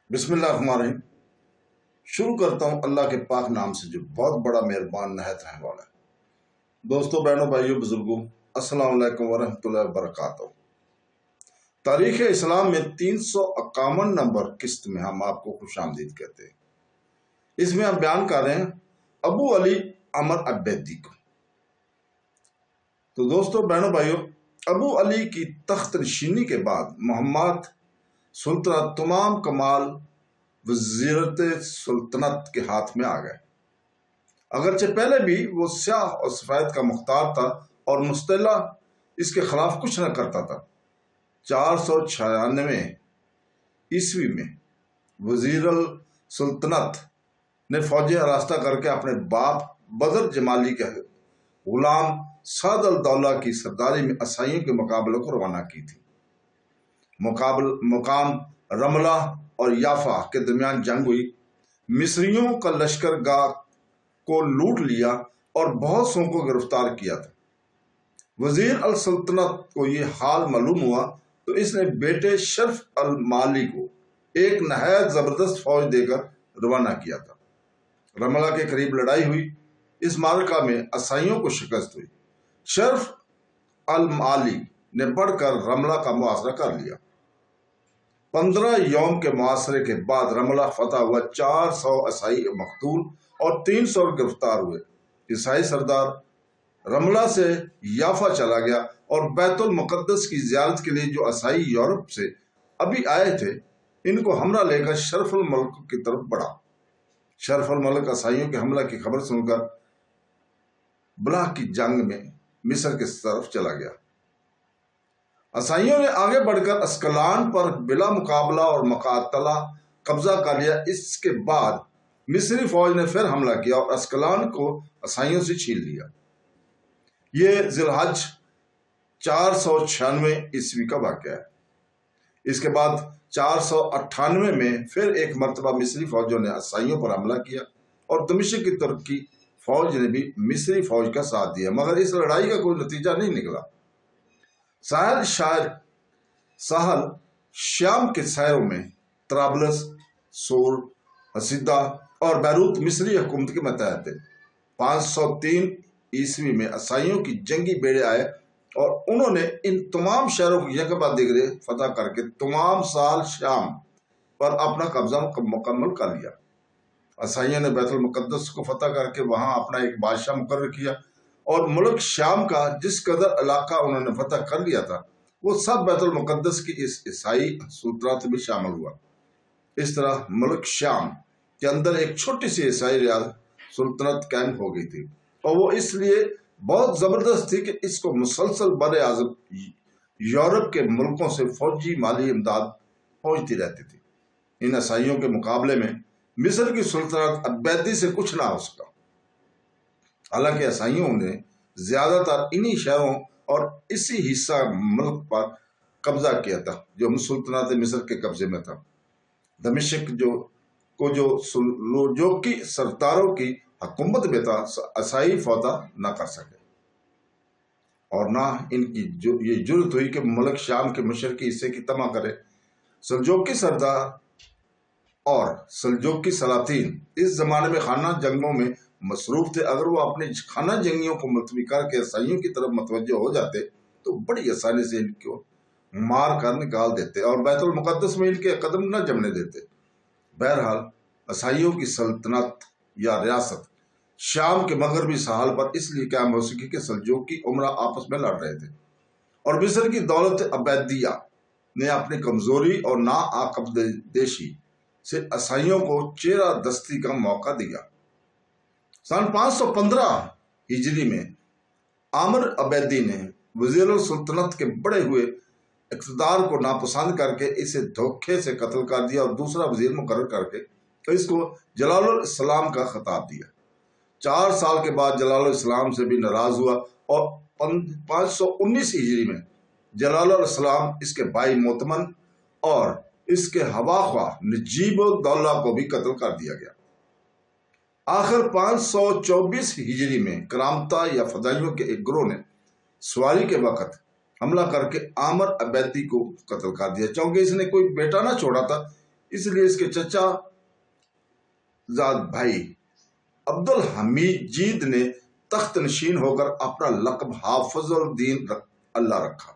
بسم اللہ الرحمن الرحیم۔ شروع کرتا ہوں اللہ کے پاک نام سے جو بہت بڑا مہربان نہایت رحم والا ہے۔ دوستوں، بہنوں، بھائیوں، بزرگوں، السلام علیکم ورحمۃ اللہ وبرکاتہ۔ تاریخ اسلام میں 351 نمبر قسط میں ہم آپ کو خوش آمدید کہتے ہیں۔ اس میں ہم بیان کر رہے ہیں ابو علی عمر عبیدی کو۔ تو دوستوں، بہنوں، بھائیوں، ابو علی کی تخت نشینی کے بعد محمد سلطنت تمام کمال وزیرت سلطنت کے ہاتھ میں آ گئے۔ اگرچہ پہلے بھی وہ سیاہ اور سفید کا مختار تھا اور مستعلا اس کے خلاف کچھ نہ کرتا تھا۔ 496 عیسوی میں وزیر السلطنت نے فوجیں آراستہ کر کے اپنے باپ بدر جمالی کے غلام سعد الدولہ کی سرداری میں عیسائیوں کے مقابلے کو روانہ کی تھی۔ مقام رملہ اور یافا کے درمیان جنگ ہوئی۔ مصریوں کا لشکر گاہ کو لوٹ لیا اور بہت سو کو گرفتار کیا تھا۔ وزیر السلطنت کو یہ حال معلوم ہوا تو اس نے بیٹے شرف المالی کو ایک نہایت زبردست فوج دے کر روانہ کیا تھا۔ رملہ کے قریب لڑائی ہوئی۔ اس معرکہ میں عیسائیوں کو شکست ہوئی۔ شرف المالی نے بڑھ کر رملہ کا محاصرہ کر لیا۔ 15 یوم کے محاصرے کے بعد رملہ فتح ہوا۔ 400 عیسائی مقتول اور 300 گرفتار ہوئے۔ عیسائی سردار رملہ سے یافا چلا گیا اور بیت المقدس کی زیارت کے لیے جو عیسائی یورپ سے ابھی آئے تھے ان کو ہمراہ لے کر شرف الملک کی طرف بڑھا۔ شرف الملک عیسائیوں کے حملہ کی خبر سن کر بلح کی جنگ میں مصر کی طرف چلا گیا۔ عیسائیوں نے آگے بڑھ کر اسکلان پر بلا مقابلہ اور مقاتلہ قبضہ کر لیا۔ اس کے بعد مصری فوج نے پھر حملہ کیا اور اسکلان کو عیسائیوں سے چھین لیا۔ یہ ذی الحج 496 عیسوی کا واقعہ ہے۔ اس کے بعد 498 میں پھر ایک مرتبہ مصری فوجوں نے عیسائیوں پر حملہ کیا اور دمشق کی ترکی فوج نے بھی مصری فوج کا ساتھ دیا، مگر اس لڑائی کا کوئی نتیجہ نہیں نکلا۔ ساحل شام کے شہروں میں طرابلس، سور، حسیدہ اور بیروت مصری حکومت کے ماتحت تھے۔ 503 عیسوی میں عیسائیوں کی جنگی بیڑے آئے اور انہوں نے ان تمام شہروں کو یک بعد دیگرے فتح کر کے تمام سال شام پر اپنا قبضہ مکمل کر لیا۔ عیسائیوں نے بیت المقدس کو فتح کر کے وہاں اپنا ایک بادشاہ مقرر کیا اور ملک شام کا جس قدر علاقہ انہوں نے فتح کر لیا تھا وہ سب بیت المقدس کی اس عیسائی سلطنت میں شامل ہوا۔ اس طرح ملک شام کے اندر ایک چھوٹی سی عیسائی ریاست سلطنت قائم ہو گئی تھی اور وہ اس لیے بہت زبردست تھی کہ اس کو مسلسل بر اعظم یورپ کے ملکوں سے فوجی مالی امداد پہنچتی رہتی تھی۔ ان عیسائیوں کے مقابلے میں مصر کی سلطنت عبیدی سے کچھ نہ ہو سکا۔ حالانکہ عیسائیوں نے زیادہ تر انہی شہروں اور اسی حصہ ملک پر قبضہ کیا تھا جو سلطنت مصر کے قبضے میں تھا۔ دمشق جو سلجوقی سرداروں کی حکومت میں تھا، عیسائی فتح نہ کر سکے اور نہ ان کی یہ جرت ہوئی کہ ملک شام کے مشرقی حصے کی طمع کرے۔ سلجوقی سردار اور سلجوقی سلاطین اس زمانے میں خانہ جنگوں میں مصروف تھے۔ اگر وہ اپنے خانہ جنگیوں کو ملتوی کر کے عیسائیوں کی طرف متوجہ ہو جاتے تو بڑی آسانی سے ان کو مار کر نکال دیتے اور بیت المقدس میں ان کے قدم نہ جمنے دیتے۔ بہرحال عیسائیوں کی سلطنت یا ریاست شام کے مغربی ساحل پر اس لیے قائم ہو سکی کہ سلجوقی امراء آپس میں لڑ رہے تھے اور مصر کی دولت عبیدیہ نے اپنی کمزوری اور ناعقب دیشی سے عیسائیوں کو چہرہ دستی کا موقع دیا۔ سن 515 ہجری میں عامر عبیدی نے وزیر السلطنت کے بڑے ہوئے اقتدار کو ناپسند کر کے اسے دھوکے سے قتل کر دیا اور دوسرا وزیر مقرر کر کے اس کو جلال الاسلام کا خطاب دیا۔ 4 سال کے بعد جلال الاسلام سے بھی ناراض ہوا اور 519 ہجری میں جلال الاسلام اس کے بھائی موتمن اور اس کے ہوا خواہ نجیب الدولہ کو بھی قتل کر دیا گیا۔ آخر 524 ہجری میں کرامتا یا فدائیوں کے ایک گروہ نے سواری کے وقت حملہ کر کے عامر عبیدی کو قتل کر دیا۔ چونکہ اس نے کوئی بیٹا نہ چھوڑا تھا اس لیے اس کے چچا زاد بھائی عبدالحمید جید نے تخت نشین ہو کر اپنا لقب حافظ الدین اللہ رکھا۔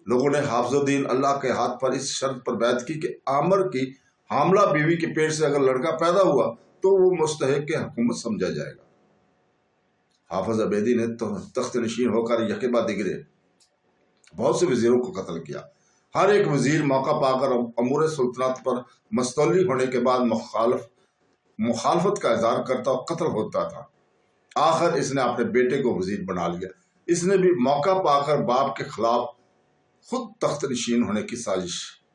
لوگوں نے حافظ الدین اللہ کے ہاتھ پر اس شرط پر بیعت کی کہ عامر کی حاملہ بیوی کے پیٹ سے اگر لڑکا پیدا ہوا تو وہ مستحق حکومت سمجھا جائے گا۔ حافظ عبیدی نے تخت نشین ہو کر یکے بعد دیگرے بہت سے وزیروں کو قتل کیا۔ ہر ایک وزیر موقع پا کر امور سلطنت پر مستولی ہونے کے بعد مخالفت کا اظہار کرتا اور قتل ہوتا تھا۔ آخر اس نے اپنے بیٹے کو وزیر بنا لیا۔ اس نے بھی موقع پا کر باپ کے خلاف خود تخت نشین ہونے کی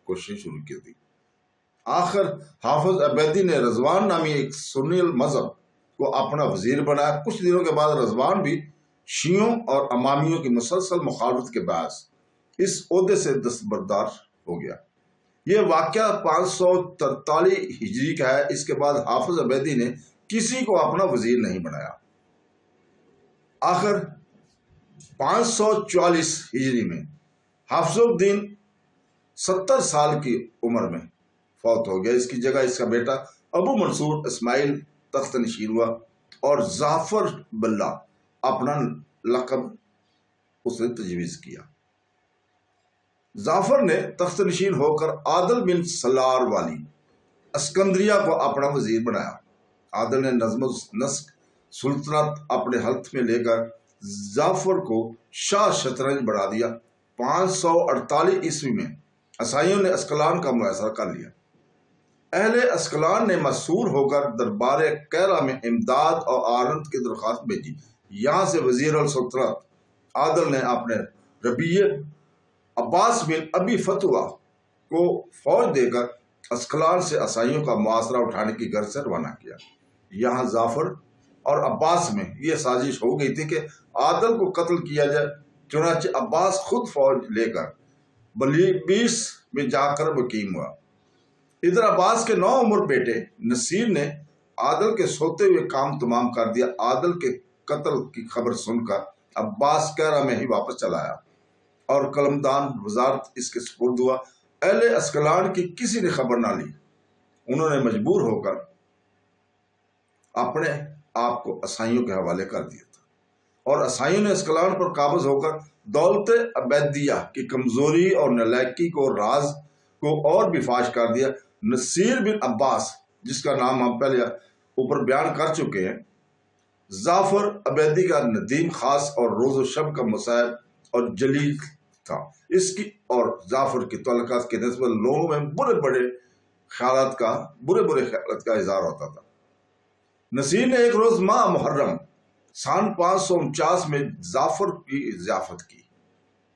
کوشش شروع کی تھی۔ آخر حافظ عبیدی نے رضوان نامی ایک سنی المذہب کو اپنا وزیر بنایا۔ کچھ دنوں کے بعد رضوان بھی شیعوں اور امامیوں کی مسلسل مخالفت کے باعث اس عہدے سے دستبردار ہو گیا۔ یہ واقعہ 543 ہجری کا ہے۔ اس کے بعد حافظ عبیدی نے کسی کو اپنا وزیر نہیں بنایا۔ آخر 544 ہجری میں حافظ الدین 70 سال کی عمر میں فوت ہو گیا۔ اس کی جگہ اس کا بیٹا ابو منصور اسماعیل تخت نشین ہوا اور ظافر باللہ اپنا لقب اس نے تجویز کیا۔ ظافر نے تخت نشین ہو کر عادل بن سلار والی اسکندریہ کو اپنا وزیر بنایا۔ عادل نے نظم و نسق سلطنت اپنے ہاتھ میں لے کر ظافر کو شاہ شطرنج بنا دیا۔ 548 عیسوی میں عیسائیوں نے اسکلان کا محاصرہ کر لیا۔ اہل اسکلان نے مسحور ہو کر دربار کیرا میں امداد اور آرنت کی درخواست بھیجی۔ یہاں سے وزیر السلطنت عادل نے اپنے ربیع عباس بن ابی فتوح کو فوج دے کر اسکلان سے عیسائیوں کا محاصرہ اٹھانے کی غرض سے روانہ کیا۔ یہاں ظافر اور عباس میں یہ سازش ہو گئی تھی کہ عادل کو قتل کیا جائے۔ چنانچہ عباس خود فوج لے کر بلیبیس میں جا کر مقیم ہوا۔ ادھر عباس کے 9 عمر بیٹے نصیر نے عادل کے سوتے ہوئے کام تمام کر دیا۔ عادل کے قتل کی خبر سن کر عباس کیرا میں ہی واپس چلا آیا اور قلمدان وزارت اس کے سپرد ہوا۔ اہل اسکلان کی کسی نے خبر نہ لی۔ انہوں نے مجبور ہو کر اپنے آپ کو عیسائیوں کے حوالے کر دیا تھا اور عیسائیوں نے اسکلان پر قابض ہو کر دولت عبیدیہ کی کمزوری اور نالائکی کو راز کو اور بھی فاش کر دیا۔ نصیر بن عباس، جس کا نام ہم پہلے اوپر بیان کر چکے ہیں، ظافر عبیدی کا ندیم خاص اور روز و شب کا مصاحب اور جلیل تھا۔ اس کی اور ظافر کی تعلقات کی نسبت لوگوں میں برے خیالات کا اظہار ہوتا تھا۔ نصیر نے ایک روز ماہ محرم سن 549 میں ظافر کی ضیافت کی۔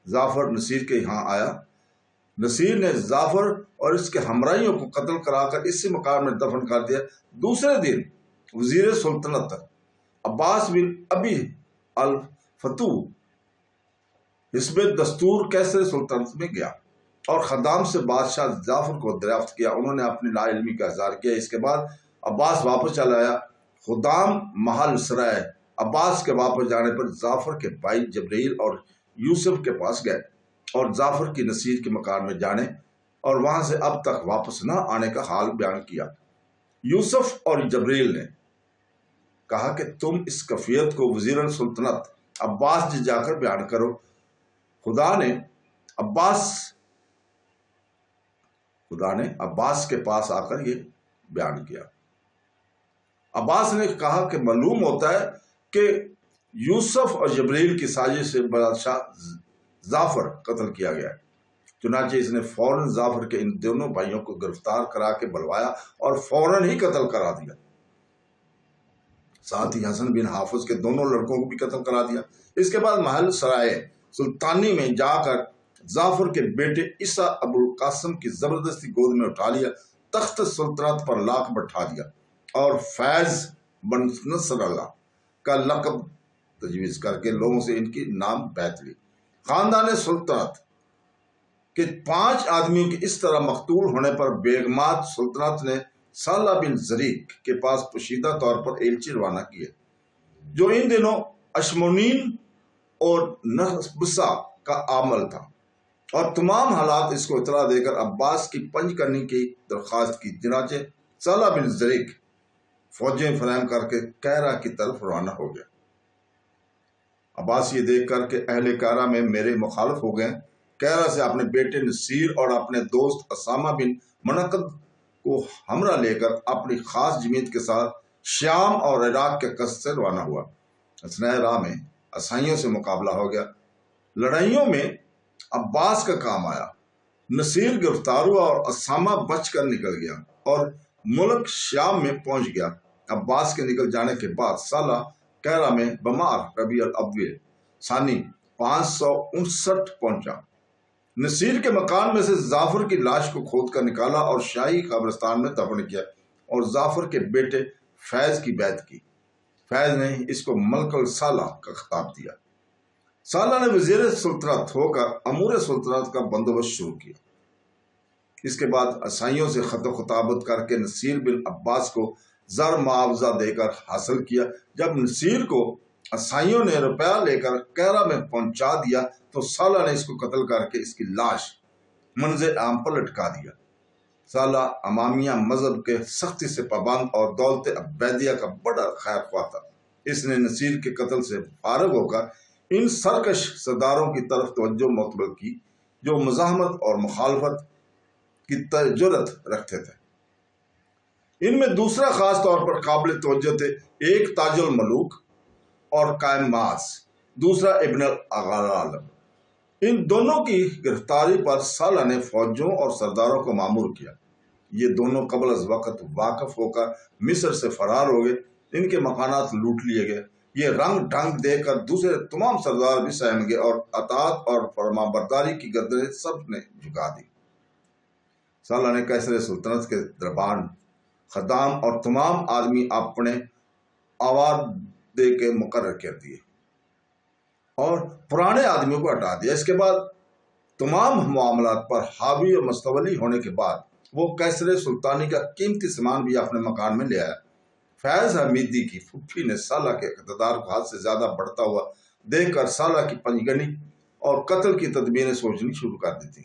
ظافر نصیر کے یہاں آیا۔ نصیر نے ظافر اور اس کے ہمراہیوں کو قتل کرا کر اسی مقام میں دفن کر دیا۔ دوسرے دن وزیر سلطنت عباس بن ابی الفتوح حسب دستور کیسر سلطنت میں گیا اور خدام سے بادشاہ ظافر کو دریافت کیا۔ انہوں نے اپنی لا علمی کا اظہار کیا۔ اس کے بعد عباس واپس چلا آیا۔ خدام محل سرائے عباس کے واپس جانے پر ظافر کے بھائی جبریل اور یوسف کے پاس گئے اور ظافر کی نصیر کے مکان میں جانے اور وہاں سے اب تک واپس نہ آنے کا حال بیان کیا۔ یوسف اور جبریل نے کہا کہ تم اس کفیت کو وزیر السلطنت عباس جی جا کر بیان کرو۔ خدا نے عباس کے پاس آ کر یہ بیان کیا۔ عباس نے کہا کہ معلوم ہوتا ہے کہ یوسف اور جبریل کی سازش سے بادشاہ ظافر قتل کیا گیا۔ چنانچہ اس نے فوراً ظافر کے ان دونوں بھائیوں کو گرفتار کرا کے بلوایا اور فوراً ہی قتل کرا دیا۔ ساتھ ہی حسن بن حافظ کے دونوں لڑکوں کو بھی قتل کرا دیا۔ اس کے بعد محل سرائے سلطانی میں جا کر ظافر کے بیٹے عیسیٰ ابو القاسم کی زبردستی گود میں اٹھا لیا، تخت سلطنت پر لاک بٹھا دیا اور فیض بن نصر اللہ کا لقب تجویز کر کے لوگوں سے ان کی نام بیعت لی۔ خاندان سلطنت کے 5 آدمیوں کے اس طرح مقتول ہونے پر بیگمات سلطنت نے سالہ بن زریق کے پاس پوشیدہ طور پر ایلچی روانہ کیے، جو ان دنوں اشمونین اور نحبسہ کا عامل تھا۔ اور تمام حالات اس کو اطلاع دے کر عباس کی پنج کرنے کی درخواست کی۔ چنانچہ سالہ بن زریق فوجیں فراہم کر کے کیرا کی طرف روانہ ہو گیا۔ عباس یہ دیکھ کر کہ اہل کیرا میں میرے مخالف ہو گئے، کیرا سے اپنے بیٹے نصیر اور اپنے دوست اسامہ بن منقد کو ہمراہ لے کر اپنی خاص جماعت کے ساتھ شام اور عراق کے قصد سے روانہ ہوا۔ اثناء راہ میں عیسائیوں سے مقابلہ ہو گیا۔ لڑائیوں میں عباس کا کام آیا، نصیر گرفتار ہوا اور اسامہ بچ کر نکل گیا اور ملک شام میں پہنچ گیا۔ عباس کے نکل جانے کے بعد سالہ کیرا میں بمار ربیع الاول ثانی 559 پہنچا۔ نصیر کے مکان میں سے ظافر کی لاش کو کھود کر نکالا اور شاہی قبرستان میں دفن کیا اور ظافر کے بیٹے فیض کی بیعت کی۔ فیض نے اس کو ملک الصالح کا خطاب دیا۔ سالہ نے وزیر سلطنت ہو کر امور سلطنت کا بندوبست شروع کیا۔ اس کے بعد عیسائیوں سے خط و خطابت کر کے نصیر بن عباس کو زر معاوضہ دے کر حاصل کیا۔ جب نصیر کو عیسائیوں نے روپیہ لے کر کیرا میں پہنچا دیا تو سالہ نے اس کو قتل کر کے اس کی لاش منظر عام پر لٹکا دیا۔ سالہ امامیہ مذہب کے سختی سے پابند اور دولت عبیدیہ کا بڑا خیر خواہ تھا۔ اس نے نصیر کے قتل سے فارغ ہو کر ان سرکش سرداروں کی طرف توجہ متوجہ کی جو مزاحمت اور مخالفت کی جرأت رکھتے تھے۔ ان میں دوسرا خاص طور پر قابل توجہ تھے، ایک تاج الملوک اور قائم معاذ، دوسرا ابن الاغرال۔ ان دونوں کی گرفتاری پر سالہ نے فوجوں اور سرداروں کو مامور کیا۔ یہ دونوں قبل از وقت واقف ہو کر مصر سے فرار ہو گئے۔ ان کے مکانات لوٹ لیے گئے۔ یہ رنگ ڈھنگ دے کر دوسرے تمام سردار بھی سہم گئے اور اطاعت اور فرما برداری کی گردنیں سب نے جھکا دی۔ سالہ نے کیسر سلطنت کے دربان خدام اور تمام آدمی اپنے آوادے کے مقرر کر دیے اور پرانے آدمیوں کو ہٹا دیا۔ اس کے بعد تمام معاملات پر حاوی اور مستولی ہونے کے بعد وہ کیسر سلطانی کا قیمتی سامان بھی اپنے مکان میں لے آیا۔ فیض حمیدی کی پھوپھی نے سالہ کے اقتدار کو حد سے زیادہ بڑھتا ہوا دیکھ کر سالہ کی پنجگنی اور قتل کی تدبیریں سوچنی شروع کر دی تھی۔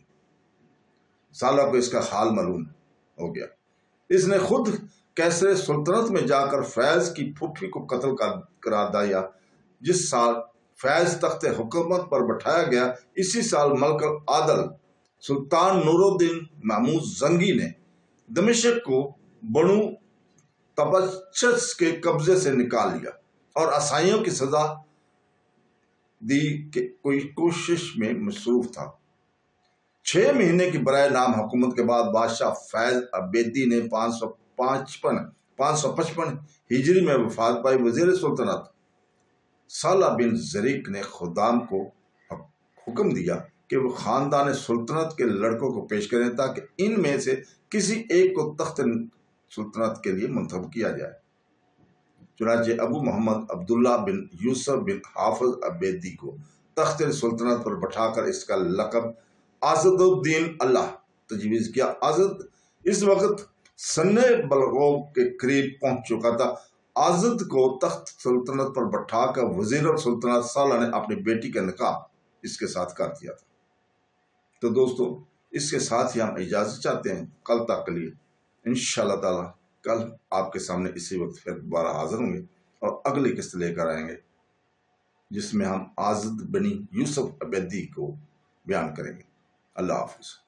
سالہ کو اس کا حال معلوم ہو گیا۔ اس نے خود کیسر سلطنت میں جا کر فیض کی پھوپھی کو قتل کرا دیا۔ جس سال فیض تخت حکومت پر بٹھایا گیا، اسی سال ملک العادل سلطان نور الدین محمود زنگی نے دمشق کو بنو تبچس کے قبضے سے نکال لیا اور عیسائیوں کی سزا دی کہ کوئی کوشش میں مصروف تھا۔ 6 مہینے کی برائے نام حکومت کے بعد بادشاہ فیض عبیدی نے 555 ہجری میں وفات پائی۔ وزیر سلطنت سالہ بن زریق نے خدام کو حکم دیا کہ وہ خاندان سلطنت کے لڑکوں کو پیش کریں تاکہ ان میں سے کسی ایک کو تخت سلطنت کے لیے منتخب کیا جائے۔ چنانچہ ابو محمد عبداللہ بن یوسف بن حافظ عبیدی کو تخت سلطنت پر بٹھا کر اس کا لقب عضد الدین اللہ تجویز کیا۔ عضد اس وقت سن بلغ کے قریب پہنچ چکا تھا۔ عضد کو تخت سلطنت پر بٹھا کر وزیر سلطنت سالہ نے اپنی بیٹی کا نکاح اس کے ساتھ کر دیا تھا۔ تو دوستو، اس کے ساتھ ہی ہم اجازت چاہتے ہیں، کل تک کے لیے انشاءاللہ تعالی کل آپ کے سامنے اسی وقت پھر دوبارہ حاضر ہوں گے اور اگلی قسط لے کر آئیں گے جس میں ہم عضد بنی یوسف عبیدی کو بیان کریں گے۔ اللہ حافظ۔